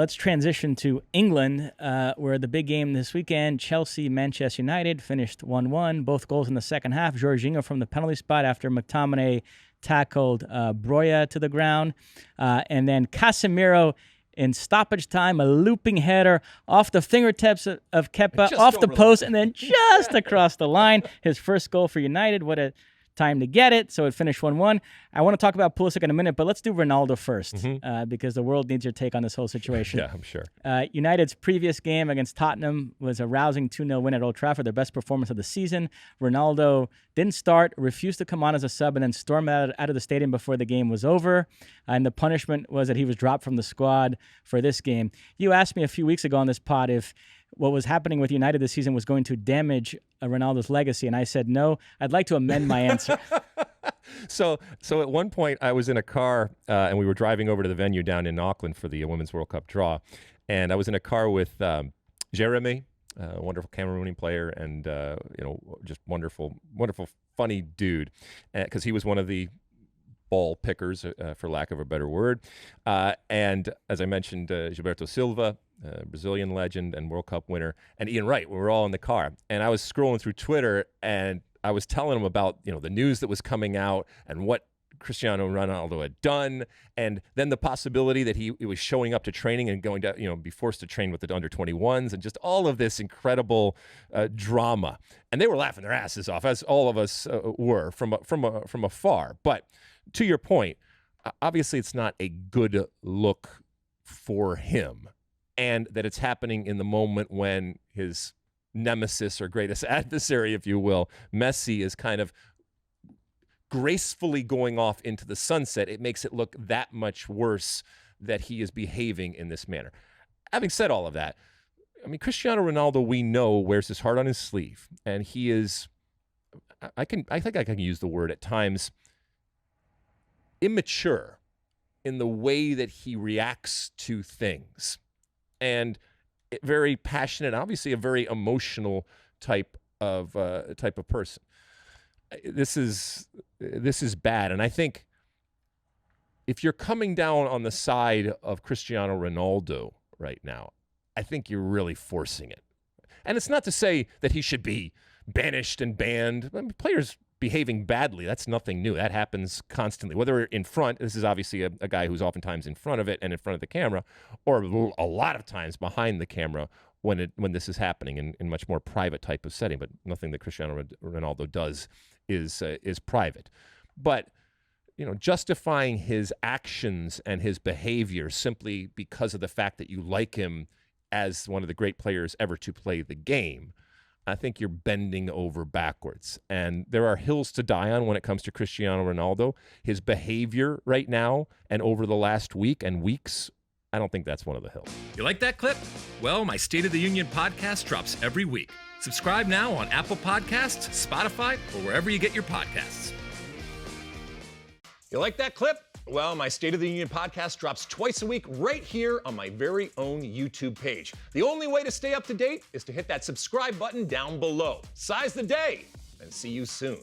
Let's transition to England, where the big game this weekend, Chelsea, Manchester United, finished 1-1. Both goals in the second half. Jorginho from the penalty spot after McTominay tackled Broja to the ground. And then Casemiro in stoppage time, a looping header off the fingertips of Kepa, off the post, and then just across the line. His first goal for United. What a time to get it. So it finished 1-1. I want to talk about Pulisic in a minute, but let's do Ronaldo first, because the world needs your take on this whole situation. Yeah, I'm sure. United's previous game against Tottenham was a rousing 2-0 win at Old Trafford, their best performance of the season. Ronaldo didn't start, refused to come on as a sub, and then stormed out of the stadium before the game was over. And the punishment was that he was dropped from the squad for this game. You asked me a few weeks ago on this pod if what was happening with United this season was going to damage Ronaldo's legacy, and I said no. I'd like to amend my answer. So at one point, I was in a car, and we were driving over to the venue down in Auckland for the Women's World Cup draw, and I was in a car with Jeremy, a wonderful Cameroonian player, and just wonderful, funny dude, because he was one of the ball pickers, for lack of a better word, and as I mentioned, Gilberto Silva, Brazilian legend and World Cup winner, and Ian Wright. We were all in the car, and I was scrolling through Twitter, and I was telling him about the news that was coming out and what Cristiano Ronaldo had done, and then the possibility that he was showing up to training and going to be forced to train with the under-21s, and just all of this incredible drama. And they were laughing their asses off, as all of us were from afar. But to your point, obviously it's not a good look for him. And that it's happening in the moment when his nemesis or greatest adversary, if you will, Messi, is kind of gracefully going off into the sunset. It makes it look that much worse that he is behaving in this manner. Having said all of that, I mean, Cristiano Ronaldo, we know, wears his heart on his sleeve. And he is, I think I can use the word at times, immature in the way that he reacts to things. And very passionate, obviously a very emotional type of person. This is bad, and I think if you're coming down on the side of Cristiano Ronaldo right now, I think you're really forcing it. And it's not to say that he should be banished and banned. I mean, players behaving badly, that's nothing new. That happens constantly. Whether in front, this is obviously a guy who's oftentimes in front of it and in front of the camera, or a lot of times behind the camera when this is happening in much more private type of setting. But nothing that Cristiano Ronaldo does is private. But justifying his actions and his behavior simply because of the fact that you like him as one of the great players ever to play the game, I think you're bending over backwards. And there are hills to die on when it comes to Cristiano Ronaldo. His behavior right now and over the last week and weeks, I don't think that's one of the hills. You like that clip? Well, my State of the Union podcast drops every week. Subscribe now on Apple Podcasts, Spotify, or wherever you get your podcasts. You like that clip? Well, my State of the Union podcast drops twice a week right here on my very own YouTube page. The only way to stay up to date is to hit that subscribe button down below. Size the day, and see you soon.